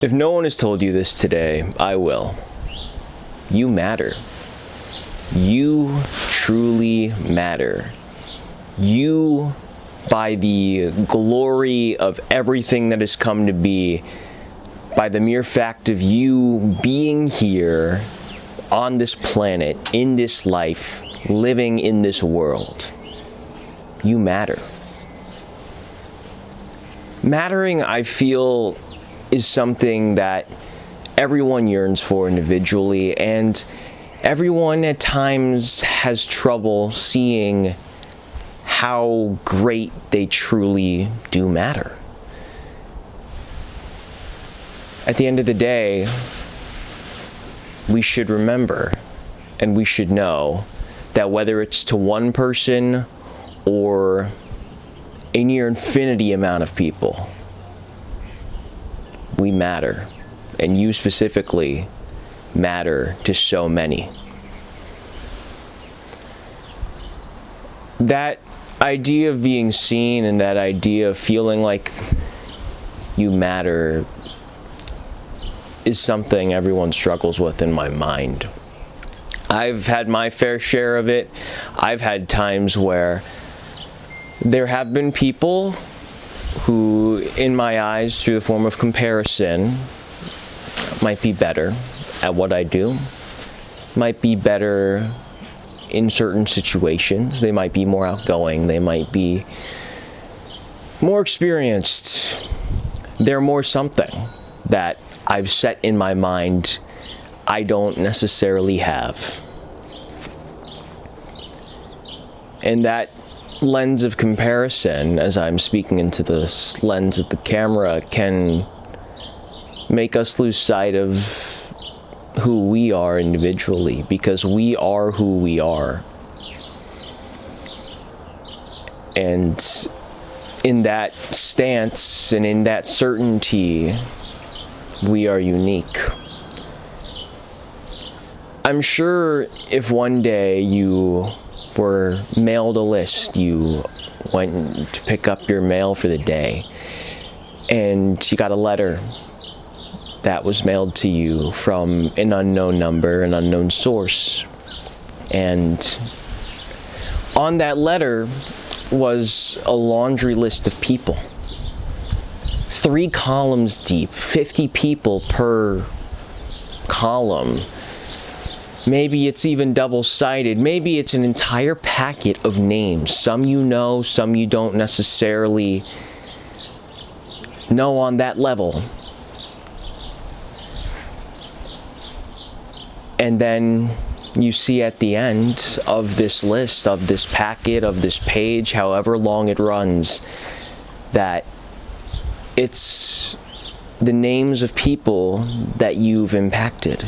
If no one has told you this today, I will. You matter. You truly matter. You, by the glory of everything that has come to be, by the mere fact of you being here on this planet, in this life, living in this world, you matter. Mattering, I feel, is something that everyone yearns for individually, and everyone at times has trouble seeing how great they truly do matter. At the end of the day, we should remember and we should know that whether it's to one person or a near infinity amount of people, we matter, and you specifically matter to so many. That idea of being seen and that idea of feeling like you matter is something everyone struggles with in my mind. I've had my fair share of it. I've had times where there have been people who, in my eyes, through the form of comparison, might be better at what I do, might be better in certain situations. They might be more outgoing. They might be more experienced. They're more something that I've set in my mind I don't necessarily have. And that lens of comparison, as I'm speaking into this lens of the camera, can make us lose sight of who we are individually, because we are who we are. And in that stance and in that certainty, we are unique. I'm sure if one day you were mailed a list, you went to pick up your mail for the day, and you got a letter that was mailed to you from an unknown number, an unknown source. And on that letter was a laundry list of people. 3 columns deep, 50 people per column. Maybe it's even double-sided. Maybe it's an entire packet of names. Some you know, some you don't necessarily know on that level. And then you see at the end of this list, of this packet, of this page, however long it runs, that it's the names of people that you've impacted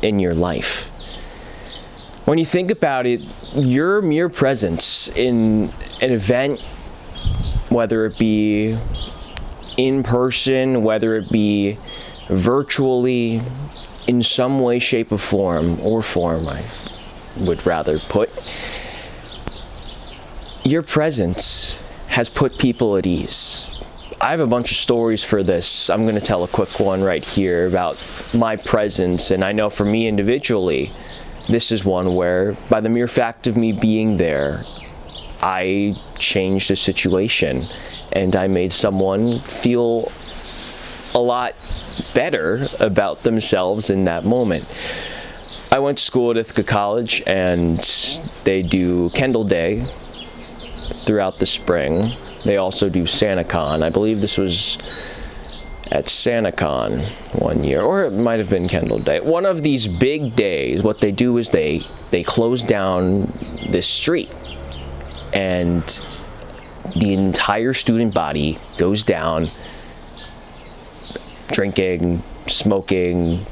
in your life. When you think about it, your mere presence in an event, whether it be in person, whether it be virtually, in some way, shape, or form, I would rather put, your presence has put people at ease. I have a bunch of stories for this. I'm going to tell a quick one right here about my presence, and I know for me individually, this is one where, by the mere fact of me being there, I changed a situation, and I made someone feel a lot better about themselves in that moment. I went to school at Ithaca College, and they do Kendall Day throughout the spring. They also do SantaCon. I believe this was at SantaCon one year, or it might have been Kendall Day. One of these big days, what they do is they close down this street, and the entire student body goes down, drinking, smoking,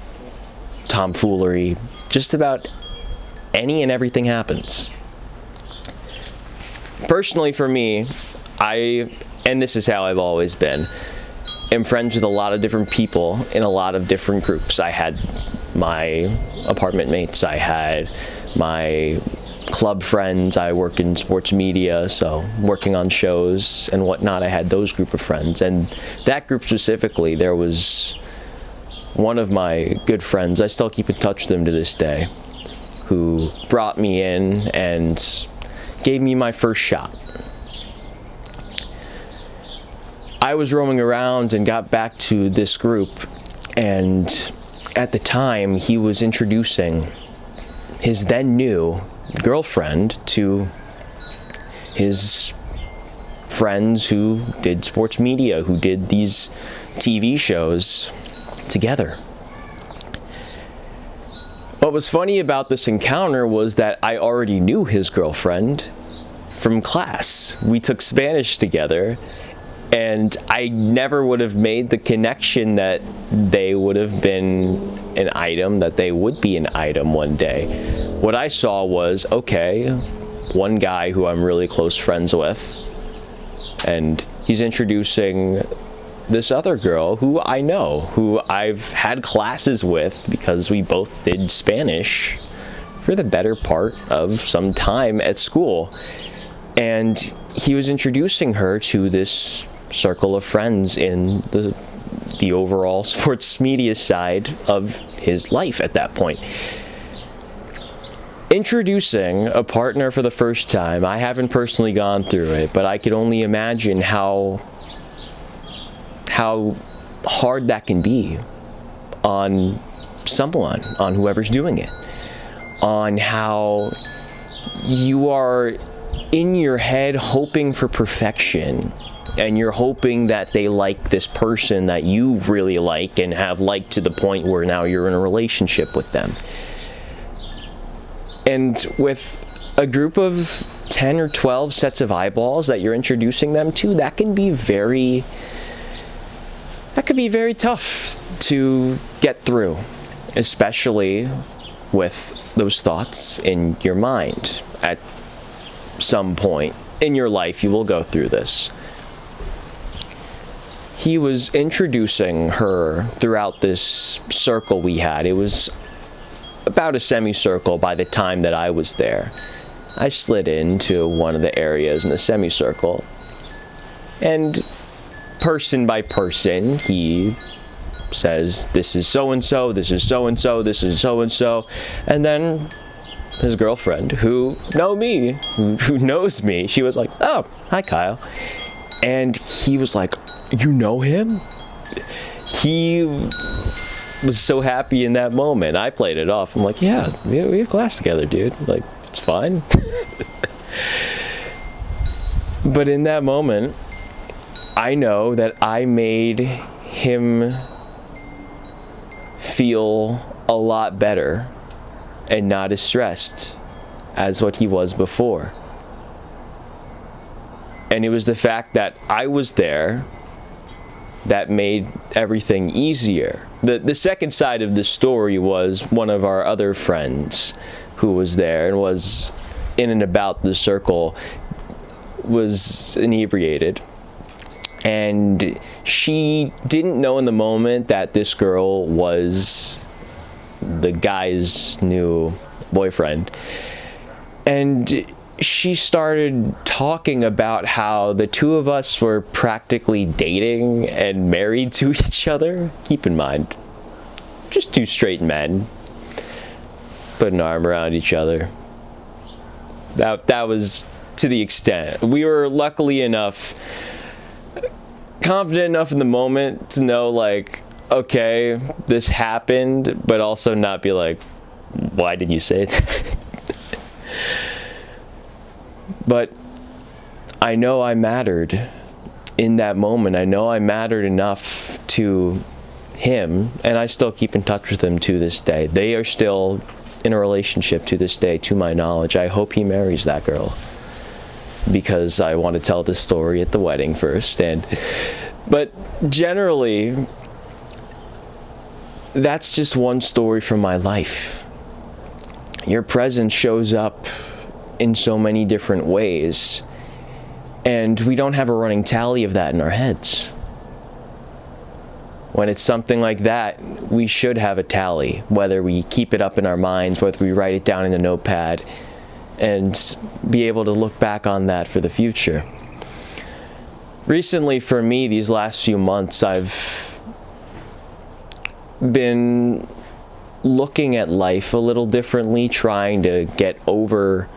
tomfoolery, just about any and everything happens. Personally, for me, and this is how I've always been, am friends with a lot of different people in a lot of different groups. I had my apartment mates, I had my club friends, I work in sports media, so working on shows and whatnot, I had those group of friends. And that group specifically, there was one of my good friends, I still keep in touch with him to this day, who brought me in and gave me my first shot. I was roaming around and got back to this group, and at the time he was introducing his then new girlfriend to his friends who did sports media, who did these TV shows together. What was funny about this encounter was that I already knew his girlfriend from class. We took Spanish together, and I never would have made the connection that they would have been an item, that they would be an item one day. What I saw was, okay, one guy who I'm really close friends with, and he's introducing this other girl who I know, who I've had classes with because we both did Spanish for the better part of some time at school. And he was introducing her to this circle of friends in the overall sports media side of his life at that point. Introducing a partner for the first time, I haven't personally gone through it, but I could only imagine how hard that can be on someone, on whoever's doing it, on how you are in your head hoping for perfection, and you're hoping that they like this person that you really like and have liked to the point where now you're in a relationship with them. And with a group of 10 or 12 sets of eyeballs that you're introducing them to, that can be very tough to get through, especially with those thoughts in your mind. At some point in your life, you will go through this. He was introducing her throughout this circle we had. It was about a semicircle by the time that I was there. I slid into one of the areas in the semicircle, and person by person, he says, this is so-and-so, this is so-and-so, this is so-and-so, and then his girlfriend, who knows me, she was like, oh, hi, Kyle. And he was like, you know him? He was so happy in that moment. I played it off. I'm like, yeah, we have class together, dude. Like, it's fine. But in that moment, I know that I made him feel a lot better and not as stressed as what he was before. And it was the fact that I was there that made everything easier. The second side of the story was one of our other friends who was there and was in and about the circle, was inebriated. And she didn't know in the moment that this girl was the guy's new boyfriend. And she started talking about how the two of us were practically dating and married to each other. Keep in mind, just two straight men put an arm around each other. That was to the extent. We were luckily enough, confident enough in the moment to know, like, okay, this happened, but also not be like, why did you say that? But I know I mattered in that moment. I know I mattered enough to him, and I still keep in touch with him to this day. They are still in a relationship to this day, to my knowledge. I hope he marries that girl, because I want to tell this story at the wedding first. But generally, that's just one story from my life. Your presence shows up in so many different ways, and we don't have a running tally of that in our heads. When it's something like that, we should have a tally, whether we keep it up in our minds, whether we write it down in a notepad, and be able to look back on that for the future. Recently, for me, these last few months, I've been looking at life a little differently, trying to get over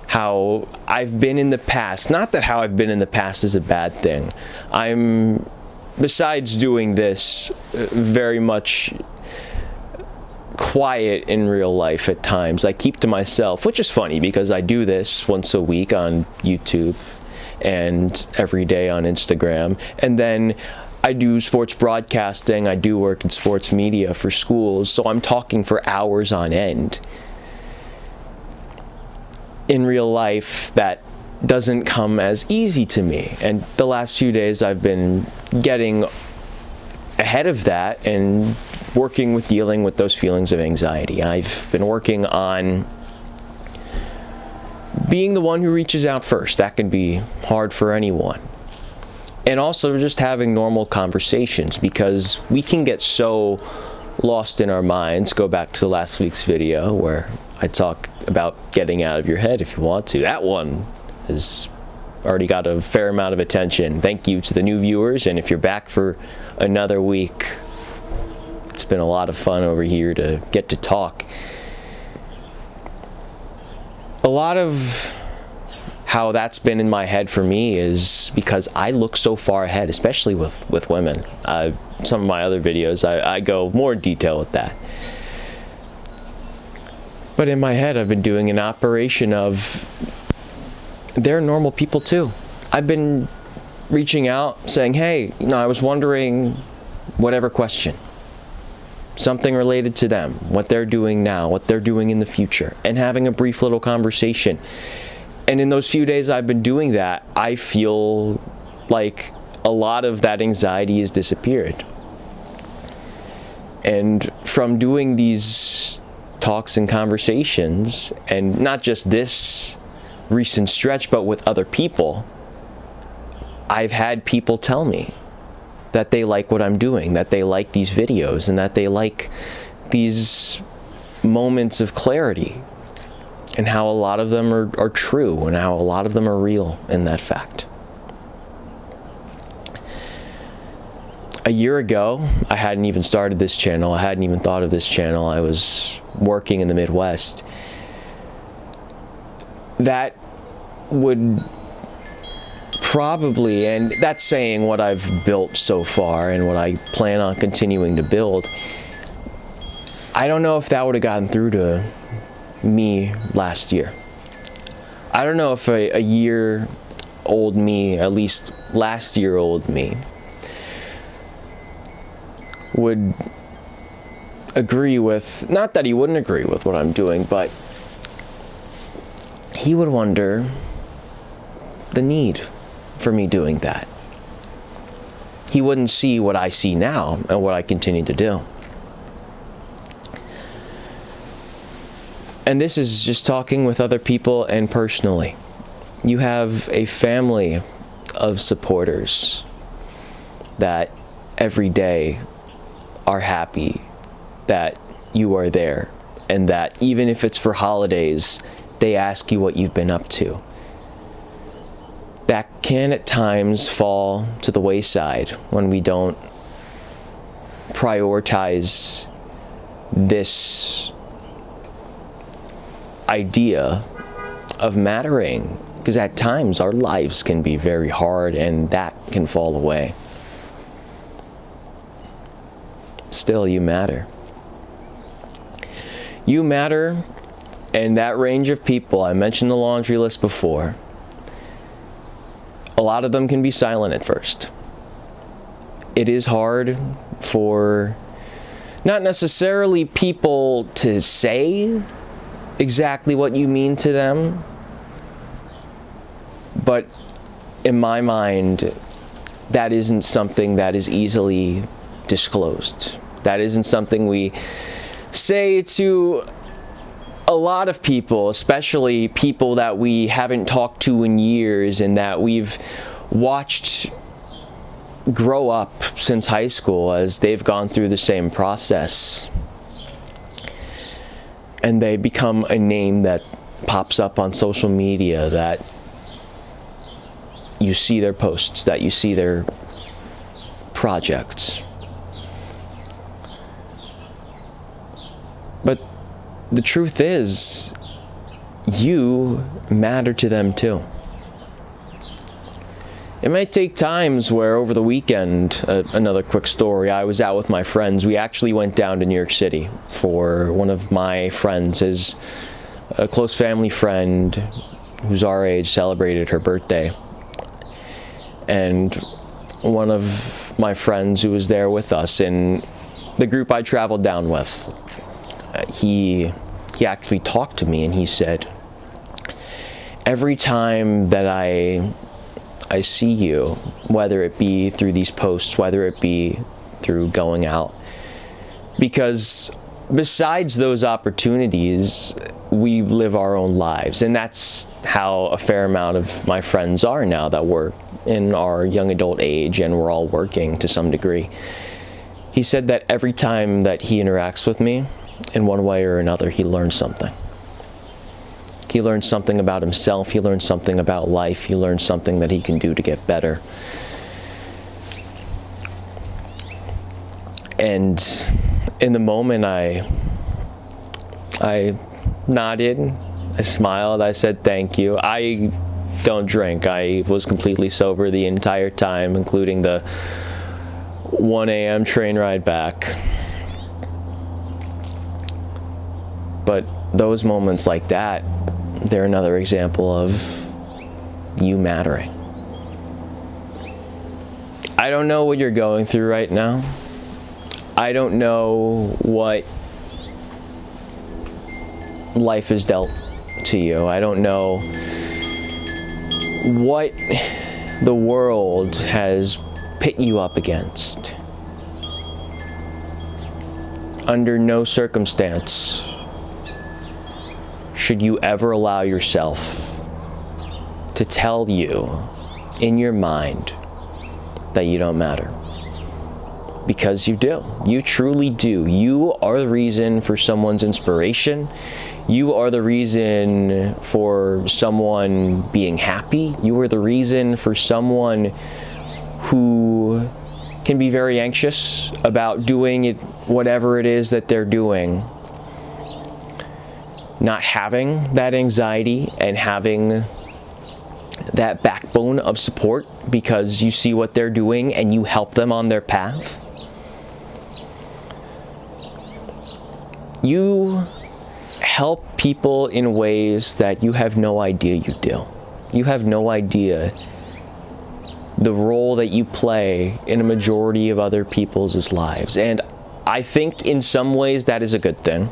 how I've been in the past. Not that how I've been in the past is a bad thing. I'm, besides doing this, very much quiet in real life at times. I keep to myself, which is funny because I do this once a week on YouTube and every day on Instagram. And then I do sports broadcasting. I do work in sports media for schools. So I'm talking for hours on end. In real life, that doesn't come as easy to me. And the last few days I've been getting ahead of that and working with dealing with those feelings of anxiety. I've been working on being the one who reaches out first. That can be hard for anyone. And also just having normal conversations, because we can get so lost in our minds. Go back to last week's video where I talk about getting out of your head if you want to. That one has already got a fair amount of attention. Thank you to the new viewers, and if you're back for another week, it's been a lot of fun over here to get to talk. A lot of how that's been in my head for me is because I look so far ahead, especially with women. Some of my other videos, I go more in detail with that. But in my head, I've been doing an operation of, they're normal people too. I've been reaching out saying, hey, I was wondering whatever question. Something related to them, what they're doing now, what they're doing in the future, and having a brief little conversation. And in those few days I've been doing that, I feel like a lot of that anxiety has disappeared. And from doing these talks and conversations, and not just this recent stretch, but with other people, I've had people tell me that they like what I'm doing, that they like these videos, and that they like these moments of clarity, and how a lot of them are true, and how a lot of them are real in that fact. A year ago, I hadn't even started this channel. I hadn't even thought of this channel. I was working in the Midwest. That would probably, and that's saying what I've built so far and what I plan on continuing to build, I don't know if that would have gotten through to me last year. I don't know if a year-old me, at least last-year-old me, would agree with, not that he wouldn't agree with what I'm doing, but he would wonder the need for me doing that. He wouldn't see what I see now and what I continue to do. And this is just talking with other people and personally. You have a family of supporters that every day are happy that you are there, and that even if it's for holidays, they ask you what you've been up to. That can at times fall to the wayside when we don't prioritize this idea of mattering, because at times our lives can be very hard and that can fall away. Still, you matter. You matter, and that range of people, I mentioned the laundry list before, a lot of them can be silent at first. It is hard for not necessarily people to say exactly what you mean to them, but in my mind, that isn't something that is easily disclosed. That isn't something we say to a lot of people, especially people that we haven't talked to in years and that we've watched grow up since high school as they've gone through the same process. And they become a name that pops up on social media, that you see their posts, that you see their projects. But the truth is, you matter to them too. It might take times where over the weekend, another quick story, I was out with my friends. We actually went down to New York City for one of my friends. His a close family friend who's our age celebrated her birthday. And one of my friends who was there with us in the group I traveled down with, he actually talked to me and he said, every time that I see you, whether it be through these posts, whether it be through going out, because besides those opportunities, we live our own lives. And that's how a fair amount of my friends are now that we're in our young adult age and we're all working to some degree. He said that every time that he interacts with me, in one way or another, he learns something. He learns something about himself, he learns something about life, he learns something that he can do to get better. And in the moment, I nodded, I smiled, I said thank you. I don't drink. I was completely sober the entire time, including the 1 a.m. train ride back. But those moments like that, they're another example of you mattering. I don't know what you're going through right now. I don't know what life has dealt to you. I don't know what the world has pit you up against. Under no circumstance should you ever allow yourself to tell you in your mind that you don't matter. Because you do. You truly do. You are the reason for someone's inspiration. You are the reason for someone being happy. You are the reason for someone who can be very anxious about doing it, whatever it is that they're doing. Not having that anxiety and having that backbone of support because you see what they're doing and you help them on their path. You help people in ways that you have no idea you do. You have no idea the role that you play in a majority of other people's lives. And I think in some ways that is a good thing.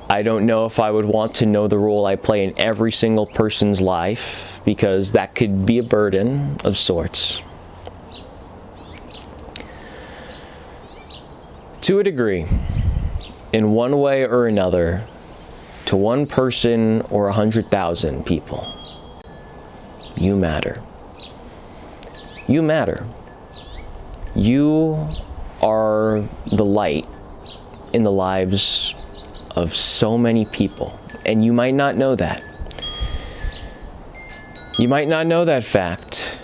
I don't know if I would want to know the role I play in every single person's life, because that could be a burden of sorts. To a degree, in one way or another, to one person or 100,000 people, you matter. You matter. You are the light in the lives of so many people, and you might not know that. You might not know that fact.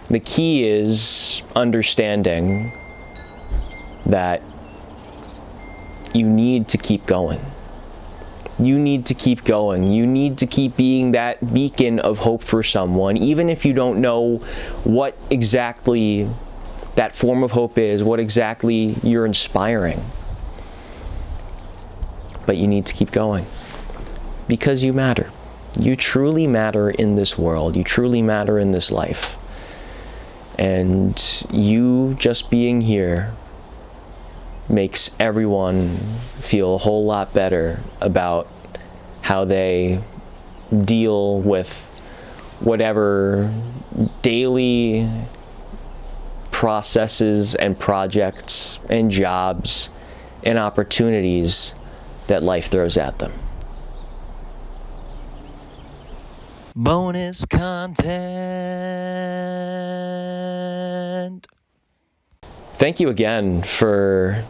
The key is understanding that you need to keep going. You need to keep going. You need to keep being that beacon of hope for someone, even if you don't know what exactly that form of hope is, what exactly you're inspiring. But you need to keep going because you matter. You truly matter in this world. You truly matter in this life. And you just being here makes everyone feel a whole lot better about how they deal with whatever daily processes and projects and jobs and opportunities that life throws at them. Bonus content. Thank you again for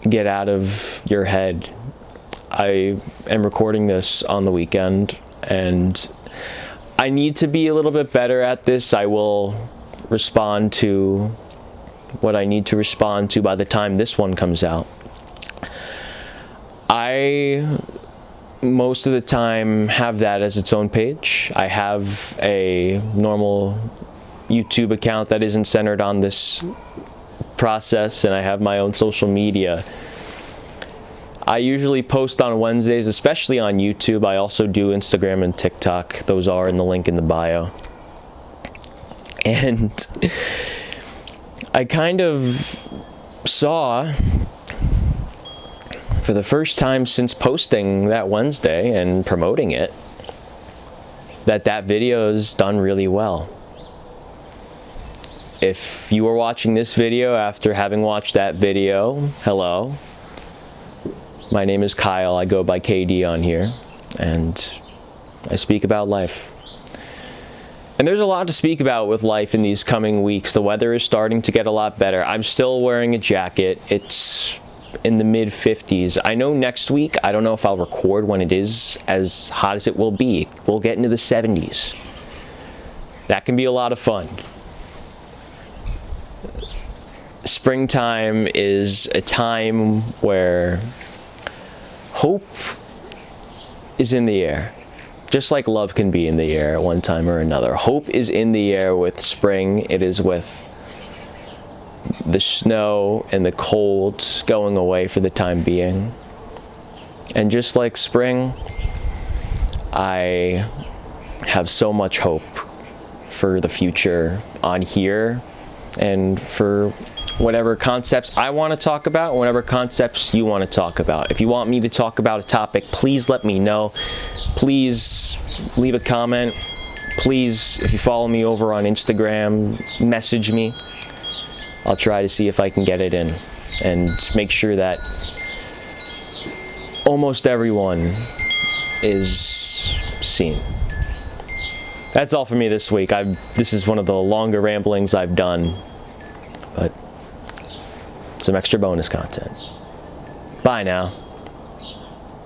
Get Out of Your Head. I am recording this on the weekend, and I need to be a little bit better at this. I will respond to what I need to respond to by the time this one comes out. I most of the time have that as its own page. I have a normal YouTube account that isn't centered on this process, and I have my own social media. I usually post on Wednesdays, especially on YouTube. I also do Instagram and TikTok. Those are in the link in the bio. And I kind of saw, for the first time since posting that Wednesday and promoting it, that video's done really well. If you are watching this video after having watched that video, hello. My name is Kyle. I go by KD on here, and I speak about life. And there's a lot to speak about with life in these coming weeks. The weather is starting to get a lot better. I'm still wearing a jacket. It's in the mid-50s. I know next week, I don't know if I'll record when it is as hot as it will be. We'll get into the 70s. That can be a lot of fun. Springtime is a time where hope is in the air. Just like love can be in the air at one time or another. Hope is in the air with spring. It is with the snow and the cold going away for the time being. And just like spring, I have so much hope for the future on here, and for whatever concepts I want to talk about, whatever concepts you want to talk about. If you want me to talk about a topic, please let me know. Please leave a comment. Please, if you follow me over on Instagram, message me. I'll try to see if I can get it in, and make sure that almost everyone is seen. That's all for me this week. This is one of the longer ramblings I've done, but some extra bonus content. Bye now.